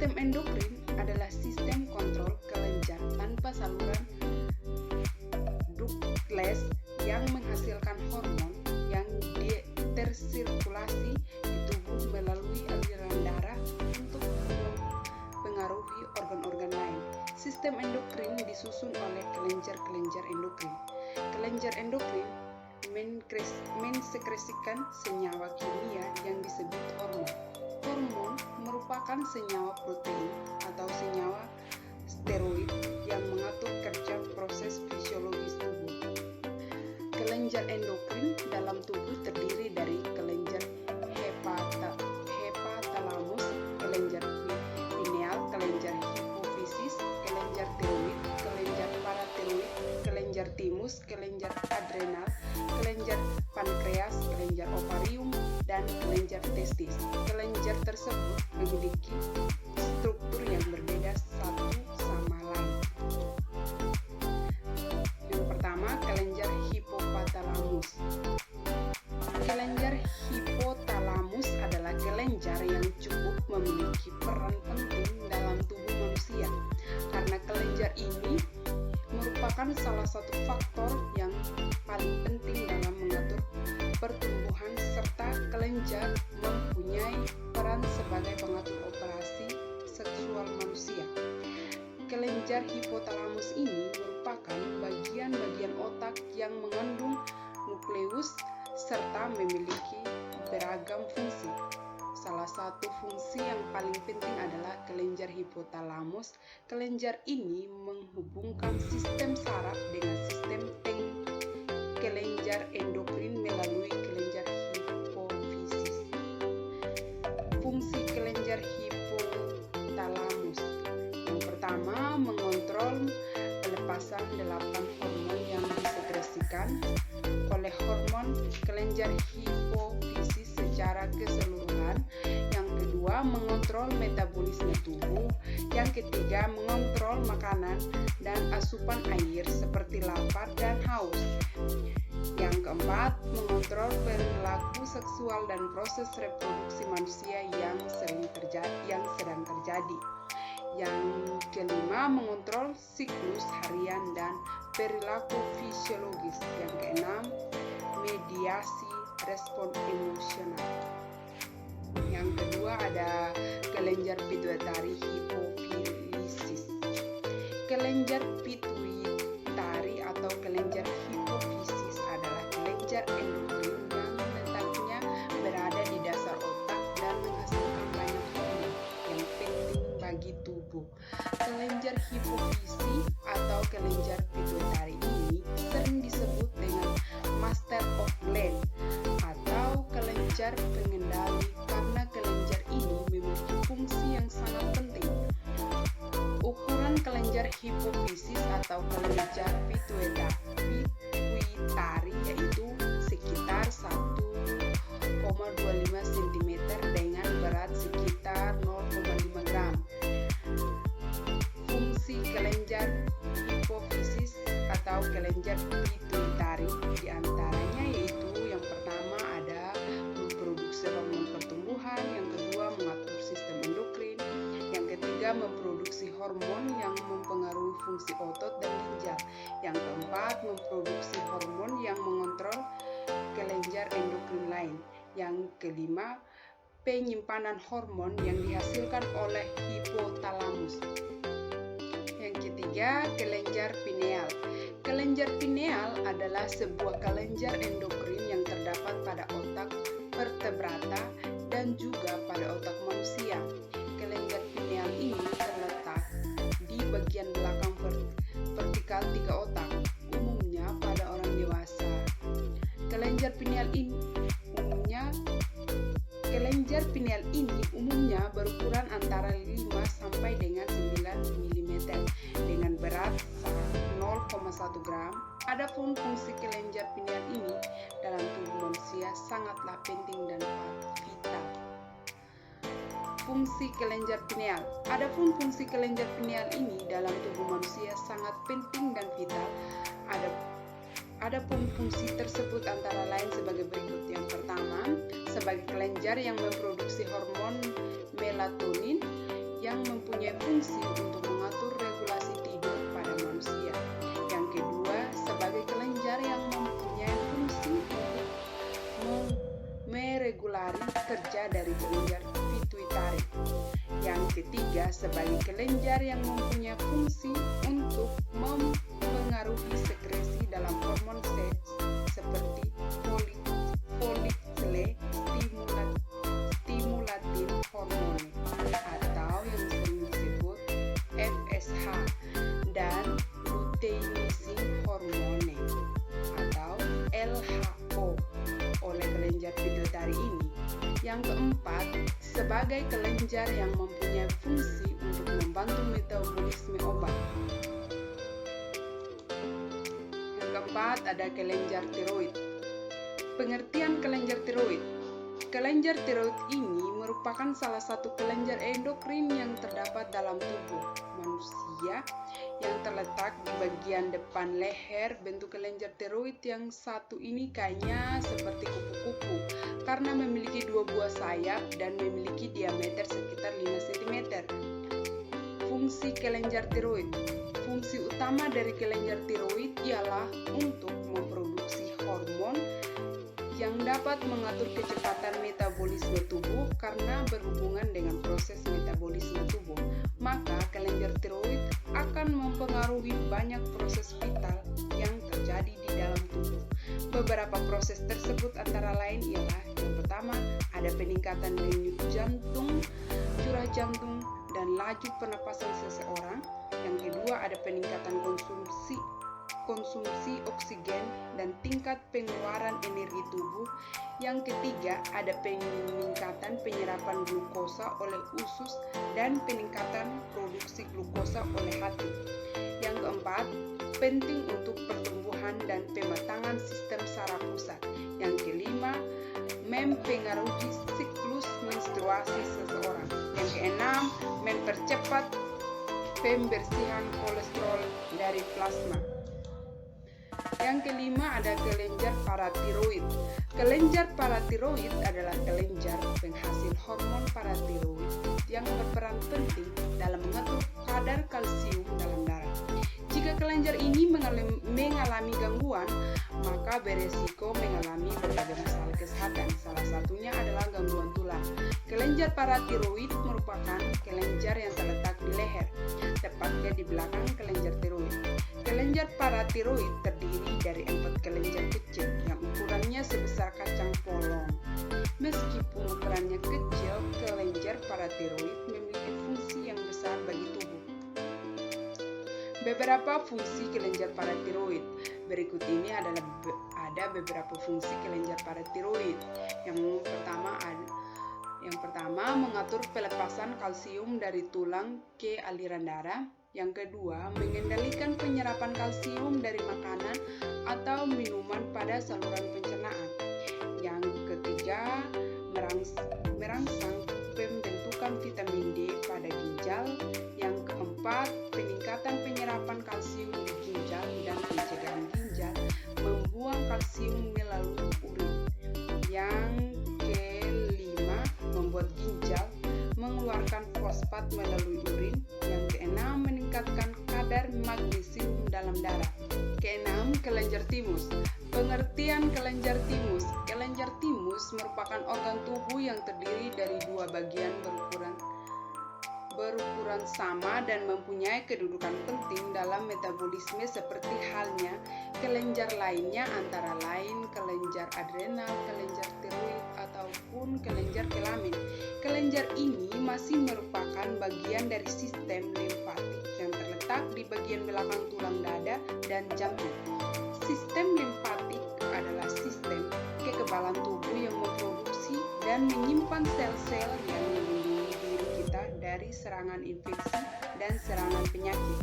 Sistem endokrin adalah sistem kontrol kelenjar tanpa saluran ductless yang menghasilkan hormon yang tersirkulasi di tubuh melalui aliran darah untuk mempengaruhi organ-organ lain. Sistem endokrin disusun oleh kelenjar-kelenjar endokrin. Kelenjar endokrin mensekresikan senyawa kimia yang disebut hormon. Hormon merupakan senyawa protein atau senyawa steroid yang mengatur kerja proses fisiologis tubuh. Kelenjar endokrin dalam tubuh terdiri dari kelenjar hepatalamus, kelenjar pineal, kelenjar hipofisis, kelenjar tiroid, kelenjar paratiroid, kelenjar timus, kelenjar adrenal, kelenjar pankreas, kelenjar ovarium, dan kelenjar testis. Kelenjar tersebut memiliki struktur yang berbeda satu sama lain. Yang pertama, kelenjar hipotalamus. Kelenjar hipotalamus adalah kelenjar yang cukup memiliki peran penting dalam tubuh manusia karena kelenjar ini merupakan salah satu faktor yang paling penting dalam mengatur pertumbuhan serta kelenjar mempunyai peran sebagai pengatur operasi seksual manusia. Kelenjar hipotalamus ini merupakan bagian-bagian otak yang mengandung nukleus serta memiliki beragam fungsi. Salah satu fungsi yang paling penting adalah kelenjar hipotalamus. Kelenjar ini menghubungkan sistem saraf dengan sistem kelenjar endokrin melalui kelenjar hipofisis. Fungsi kelenjar hipotalamus. Yang pertama, mengontrol pelepasan 8 hormon yang disekresikan oleh hormon kelenjar hipofisis secara keseluruhan. Yang kedua, mengontrol metabolisme tubuh. Yang ketiga, mengontrol makanan dan asupan air seperti lapar dan haus. Yang keempat, mengontrol perilaku seksual dan proses reproduksi manusia yang sedang terjadi. Yang kelima, mengontrol siklus harian dan perilaku fisiologis. Yang keenam, mediasi respon emosional. Yang kedua ada kelenjar pituitari hipofisis. Kelenjar pituitari atau kelenjar hipofisis adalah kelenjar endokrin yang letaknya berada di dasar otak dan menghasilkan banyak hormon yang penting bagi tubuh. Kelenjar hipofisi atau kelenjar pituitari ini sering disebut dengan master of gland atau kelenjar pengendali karena kelenjar ini memiliki fungsi yang sangat penting. Ukuran kelenjar hipofisis atau kelenjar pituitari yaitu sekitar 1,25 cm dengan berat sekitar 0,5 gram. Fungsi kelenjar hipofisis atau kelenjar pituitari diantaranya yaitu yang pertama ada memproduksi hormon pertumbuhan, yang kedua mengatur sistem endokrin, yang ketiga memproduksi hormon yang mempengaruhi fungsi otot dan ginjal, yang keempat memproduksi hormon yang mengontrol kelenjar endokrin lain, yang kelima penyimpanan hormon yang dihasilkan oleh hipotalamus. Yang ketiga, kelenjar pineal. Kelenjar pineal adalah sebuah kelenjar endokrin yang terdapat pada otak vertebrata dan juga pada otak manusia. Kelenjar pineal ini terletak di bagian belakang vertikal 3 otak, umumnya pada orang dewasa. Kelenjar pineal ini umumnya berukuran antara 5 sampai dengan 9 mm dengan berat 0,1 gram. Adapun fungsi kelenjar pineal ini dalam tubuh manusia sangatlah penting dan vital. Fungsi kelenjar pineal. Adapun fungsi kelenjar pineal ini dalam tubuh manusia sangat penting dan vital. Adapun fungsi tersebut antara lain sebagai berikut. Yang pertama, sebagai kelenjar yang memproduksi hormon melatonin yang yang mempunyai fungsi untuk mengatur regulasi tidur pada manusia. Yang kedua, sebagai kelenjar yang mempunyai fungsi untuk meregulari kerja dari kelenjar pituitari. Yang ketiga, sebagai kelenjar yang mempunyai fungsi untuk mempengaruhi sekresi dalam hormon seks seperti follicle stimulating hormone atau yang sering disebut FSH dan luteinizing hormone atau LHO oleh kelenjar pituitari ini. Yang keempat, sebagai kelenjar yang mempunyai fungsi untuk membantu metabolisme obat. Yang keempat, ada kelenjar tiroid. Pengertian kelenjar tiroid. Kelenjar tiroid ini merupakan salah satu kelenjar endokrin yang terdapat dalam tubuh manusia yang terletak di bagian depan leher. Bentuk kelenjar tiroid yang satu ini kayaknya seperti kupu-kupu karena memiliki dua buah sayap dan memiliki diameter sekitar 5 cm. Fungsi kelenjar tiroid. Fungsi utama dari kelenjar tiroid ialah untuk memproduksi hormon yang dapat mengatur kecepatan metabolisme tubuh karena berhubungan dengan proses metabolisme tubuh. Maka kelenjar tiroid akan mempengaruhi banyak proses vital yang terjadi di dalam tubuh. Beberapa proses tersebut antara lain ialah yang pertama, ada peningkatan denyut jantung, curah jantung, dan laju pernapasan seseorang. Yang kedua, ada peningkatan konsumsi oksigen dan tingkat pengeluaran energi tubuh. Yang ketiga, ada peningkatan penyerapan glukosa oleh usus dan peningkatan produksi glukosa oleh hati. Yang keempat, penting untuk pertumbuhan dan pematangan sistem saraf pusat. Yang kelima, mempengaruhi siklus menstruasi seseorang. Yang keenam, mempercepat pembersihan kolesterol dari plasma. Yang kelima, ada kelenjar paratiroid. Kelenjar paratiroid adalah kelenjar penghasil hormon paratiroid yang berperan penting dalam mengatur kadar kalsium dalam darah. Jika kelenjar ini mengalami gangguan, maka beresiko mengalami berbagai masalah kesehatan. Salah satunya adalah gangguan tulang. Kelenjar paratiroid merupakan kelenjar yang terletak di leher, tepatnya di belakang kelenjar tiroid. Kelenjar paratiroid terdiri dari 4 kelenjar kecil yang ukurannya sebesar kacang polong. Meskipun ukurannya kecil, kelenjar paratiroid memiliki fungsi yang besar bagi tubuh. Beberapa fungsi kelenjar paratiroid. Berikut ini ada beberapa fungsi kelenjar paratiroid. Yang pertama, mengatur pelepasan kalsium dari tulang ke aliran darah. Yang kedua, mengendalikan penyerapan kalsium dari makanan atau minuman pada saluran pencernaan. Yang ketiga, merangsang pembentukan vitamin D pada ginjal. Yang keempat, peningkatan penyerapan kalsium di ginjal dan pencegahan ginjal membuang kalsium melalui urin. Yang kelima, membuat ginjal mengeluarkan fosfat melalui urin. Yang keenam, meningkatkan kadar magnesium dalam darah. Keenam, kelenjar timus. Pengertian kelenjar timus. Kelenjar timus merupakan organ tubuh yang terdiri dari dua bagian berukuran sama dan mempunyai kedudukan penting dalam metabolisme seperti halnya kelenjar lainnya, antara lain kelenjar adrenal, kelenjar tiroid, ataupun kelenjar kelamin. Kelenjar ini masih merupakan bagian dari sistem limfatik yang terletak di bagian belakang tulang dada dan jantung. Sistem limfatik adalah sistem kekebalan tubuh yang memproduksi dan menyimpan sel-sel yang melindungi diri kita dari serangan infeksi dan serangan penyakit.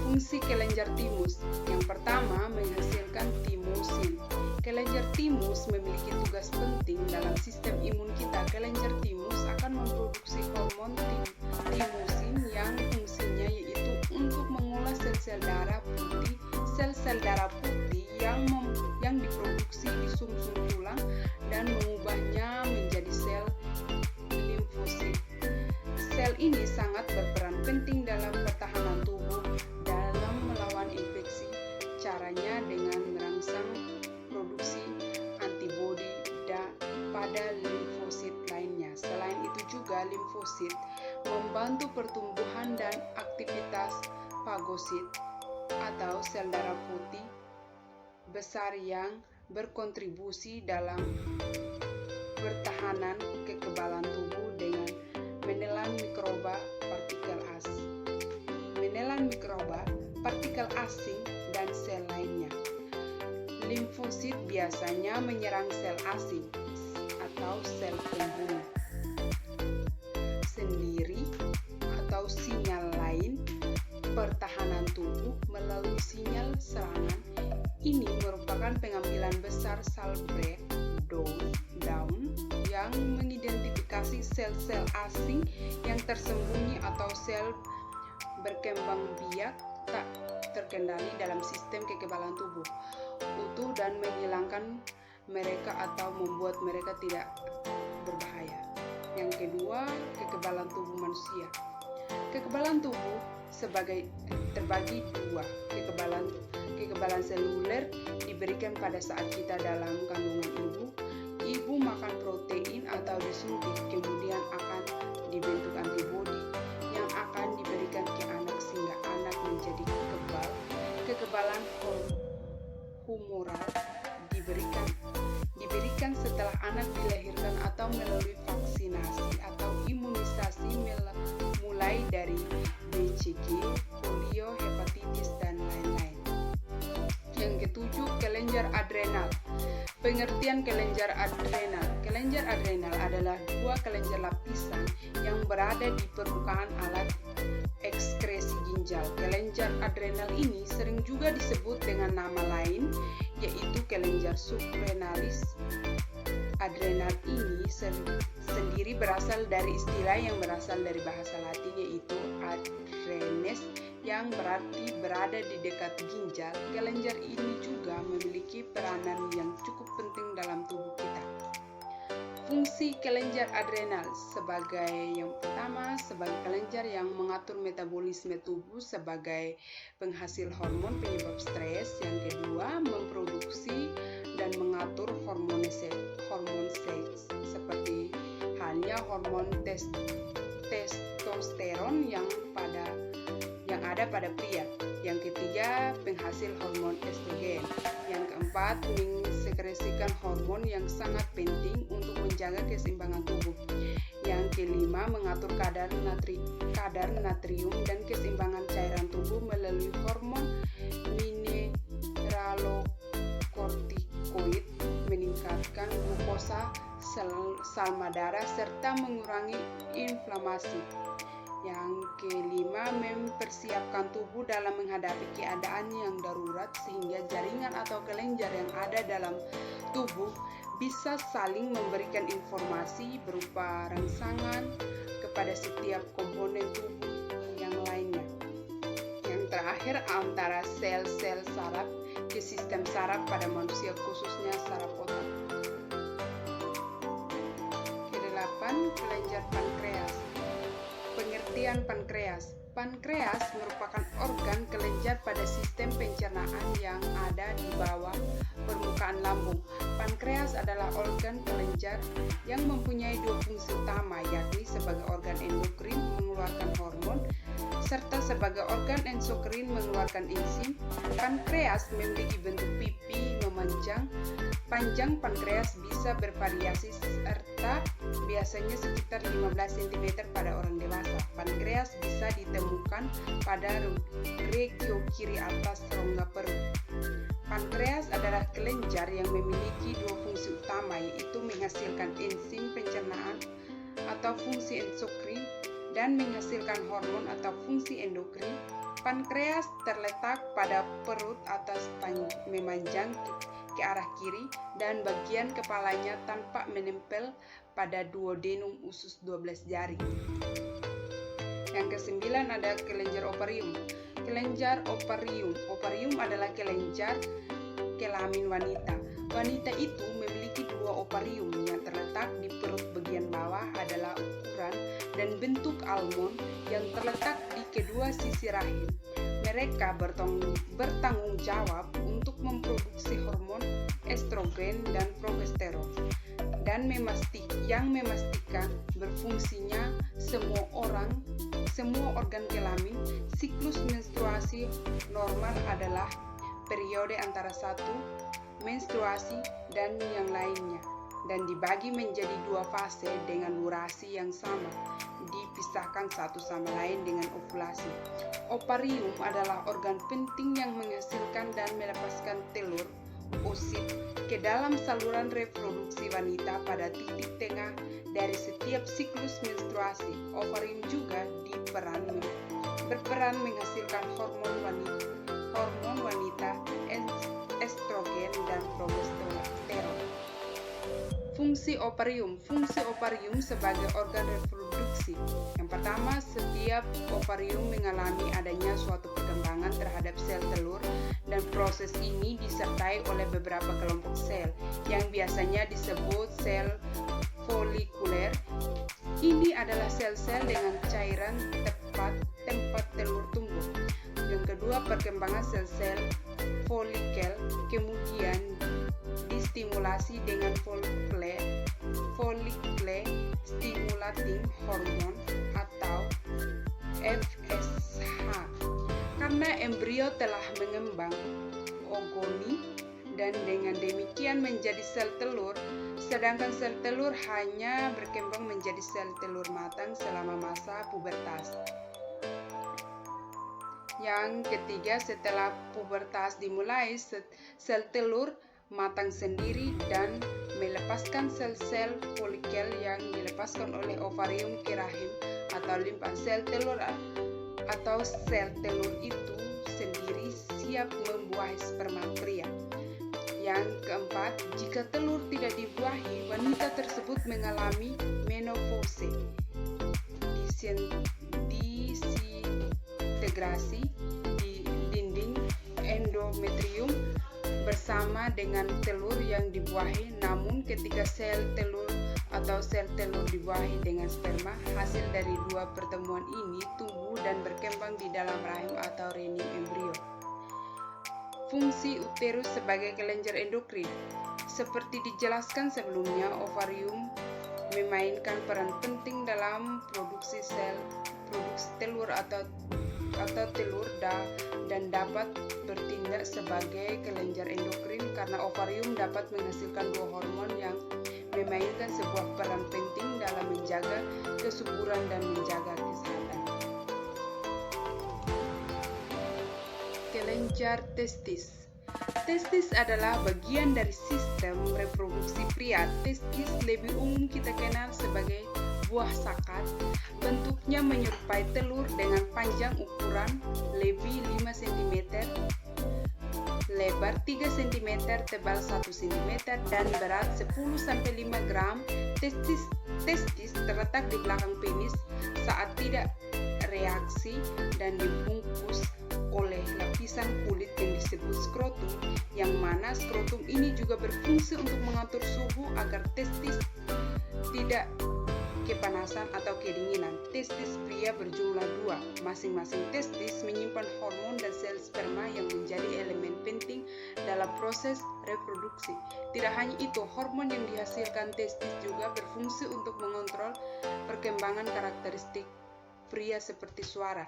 Fungsi kelenjar timus. Yang pertama, menghasilkan timusin. Kelenjar timus memiliki tugas penting dalam sistem imun kita. Kelenjar timus akan memproduksi hormon timusin yang fungsinya yaitu untuk mengolah sel-sel darah putih. Sel-sel darah putih yang diproduksi di sumsum tulang dan mengubahnya menjadi sel pada limfosit lainnya. Selain itu juga limfosit membantu pertumbuhan dan aktivitas fagosit atau sel darah putih besar yang berkontribusi dalam pertahanan kekebalan tubuh dengan menelan mikroba, partikel asing, dan sel lainnya. Limfosit biasanya menyerang sel asing atau sel pembunuh sendiri atau sinyal lain pertahanan tubuh melalui sinyal serangan. Ini merupakan pengambilan besar sel breakdown yang mengidentifikasi sel-sel asing yang tersembunyi atau sel berkembang biak tak terkendali dalam sistem kekebalan tubuh utuh dan menghilangkan mereka atau membuat mereka tidak berbahaya. Yang kedua, kekebalan tubuh manusia. Kekebalan tubuh terbagi dua. Kekebalan seluler diberikan pada saat kita dalam kandungan ibu. Ibu makan protein atau disuntik, kemudian akan dibentuk antibodi yang akan diberikan ke anak sehingga anak menjadi kebal. Kekebalan humoral diberikan setelah anak dilahirkan atau melalui vaksinasi atau imunisasi mulai dari BCG, polio, hepatitis, dan lain-lain. Yang ketujuh, kelenjar adrenal. Pengertian kelenjar adrenal. Kelenjar adrenal adalah dua kelenjar lapisan yang berada di permukaan alat ekskresi ginjal. Kelenjar adrenal ini sering juga disebut dengan nama lain, yaitu kelenjar suprarenalis. Adrenal ini sendiri berasal dari istilah yang berasal dari bahasa Latin, yaitu adrenes, yang berarti berada di dekat ginjal. Kelenjar ini juga memiliki peranan yang cukup penting dalam tubuh kita. Fungsi kelenjar adrenal yang pertama sebagai kelenjar yang mengatur metabolisme tubuh sebagai penghasil hormon penyebab stres. Yang kedua, memproduksi dan mengatur hormon seks seperti halnya hormon testosteron yang ada pada pria. Yang ketiga, penghasil hormon estrogen. Yang keempat, mensekresikan hormon yang sangat penting untuk menjaga keseimbangan tubuh. Yang kelima, mengatur kadar natrium dan keseimbangan cairan tubuh melalui hormon mineralokortikoid, meningkatkan glukosa, salma darah, serta mengurangi inflamasi. Yang kelima, mempersiapkan tubuh dalam menghadapi keadaan yang darurat sehingga jaringan atau kelenjar yang ada dalam tubuh bisa saling memberikan informasi berupa rangsangan kepada setiap komponen tubuh yang lainnya. Yang terakhir, antara sel-sel saraf ke sistem saraf pada manusia, khususnya saraf otak. Kedelapan, kelenjar pankreas. Pengertian pankreas. Pankreas merupakan organ kelenjar pada sistem pencernaan yang ada di bawah permukaan lambung. Pankreas adalah organ kelenjar yang mempunyai dua fungsi utama, yakni sebagai organ endokrin mengeluarkan hormon, serta sebagai organ endokrin mengeluarkan enzim. Pankreas memiliki bentuk pipi memanjang. Panjang pankreas bisa bervariasi serta biasanya sekitar 15 cm pada orang dewasa. Pankreas bisa ditemukan pada regio kiri atas rongga perut. Pankreas adalah kelenjar yang memiliki dua fungsi utama, yaitu menghasilkan enzim pencernaan atau fungsi endokrin dan menghasilkan hormon atau fungsi endokrin. Pankreas terletak pada perut atas memanjang ke arah kiri dan bagian kepalanya tampak menempel pada duodenum usus 12 jari. Yang kesembilan ada kelenjar ovarium. Kelenjar ovarium. Ovarium adalah kelenjar kelamin wanita. Wanita itu memiliki dua ovarium yang terletak di perut bagian bawah adalah ukuran dan bentuk almond yang terletak di kedua sisi rahim. Mereka bertanggung jawab untuk memproduksi hormon estrogen dan progesteron. dan memastikan berfungsinya semua organ kelamin. Siklus menstruasi normal adalah periode antara satu menstruasi dan yang lainnya, dan dibagi menjadi 2 fase dengan durasi yang sama, dipisahkan satu sama lain dengan ovulasi. Ovarium adalah organ penting yang menghasilkan dan melepaskan telur oosit ke dalam saluran reproduksi wanita pada titik tengah dari setiap siklus menstruasi. Ovarium juga berperan menghasilkan hormon wanita, estrogen dan progesteron. Fungsi ovarium sebagai organ reproduksi. Yang pertama, setiap ovarium mengalami adanya suatu perkembangan terhadap sel telur, dan proses ini disertai oleh beberapa kelompok sel yang biasanya disebut sel folikuler. Ini adalah sel-sel dengan cairan tempat telur tumbuh. Yang kedua, perkembangan sel-sel folikel kemudian distimulasi dengan follicle stimulating hormone atau FSH. Karena embrio telah mengembang ogoni dan dengan demikian menjadi sel telur, sedangkan sel telur hanya berkembang menjadi sel telur matang selama masa pubertas. Yang ketiga, setelah pubertas dimulai, sel telur matang sendiri dan melepaskan sel-sel folikel yang dilepaskan oleh ovarium ke rahim atau limpa. Sel telur itu sendiri siap membuahi sperma pria. Yang keempat, jika telur tidak dibuahi, wanita tersebut mengalami menopause, disintegrasi di dinding endometrium bersama dengan telur yang dibuahi. Namun ketika sel telur dibuahi dengan sperma, hasil dari 2 pertemuan ini tumbuh dan berkembang di dalam rahim atau renin embrio. Fungsi uterus sebagai kelenjar endokrin. Seperti dijelaskan sebelumnya, ovarium memainkan peran penting dalam produksi telur atau telur dan dapat bertindak sebagai kelenjar endokrin karena ovarium dapat menghasilkan 2 hormon yang memainkan sebuah peran penting dalam menjaga kesuburan dan menjaga kesehatan. Kelenjar testis. Testis adalah bagian dari sistem reproduksi pria. Testis lebih umum kita kenal sebagai buah sakat. Bentuknya menyerupai telur dengan panjang ukuran lebih 5 cm, lebar 3 cm, tebal 1 cm, dan berat 10-5 gram. Testis terletak di belakang penis saat tidak reaksi dan dibungkus oleh lapisan kulit yang disebut skrotum, yang mana skrotum ini juga berfungsi untuk mengatur suhu agar testis tidak kepanasan atau kedinginan. Testis pria berjumlah 2. Masing-masing testis menyimpan hormon dan sel sperma yang menjadi elemen penting dalam proses reproduksi. Tidak hanya itu, hormon yang dihasilkan testis juga berfungsi untuk mengontrol perkembangan karakteristik pria seperti suara.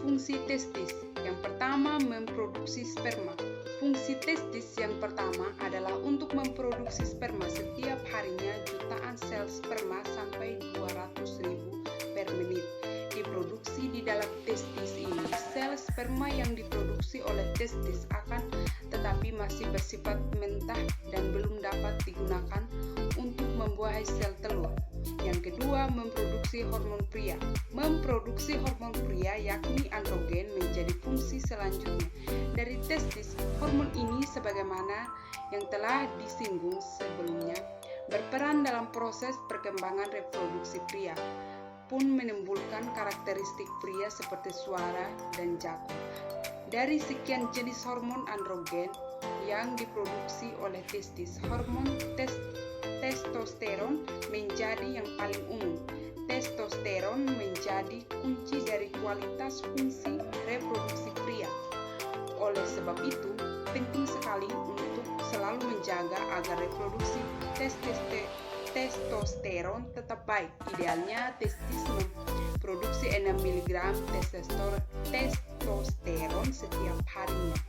Fungsi testis. Yang pertama, memproduksi sperma. Fungsi testis yang pertama adalah untuk memproduksi sperma. Setiap harinya jutaan sel sperma sampai 200.000 per menit diproduksi di dalam testis ini. Sel sperma yang diproduksi oleh testis akan tetapi masih bersifat mentah dan belum dapat digunakan untuk membuahi sel telur. Yang kedua, memproduksi hormon pria. Memproduksi hormon pria yakni androgen menjadi fungsi selanjutnya. Dari testis, hormon ini sebagaimana yang telah disinggung sebelumnya, berperan dalam proses perkembangan reproduksi pria, pun menimbulkan karakteristik pria seperti suara dan jakun. Dari sekian jenis hormon androgen yang diproduksi oleh testis, hormon testosteron menjadi yang paling umum. Testosteron menjadi kunci dari kualitas fungsi reproduksi pria. Oleh sebab itu, penting sekali untuk selalu menjaga agar reproduksi testosteron tetap baik. Idealnya testis memproduksi 6 mg testosteron setiap harinya.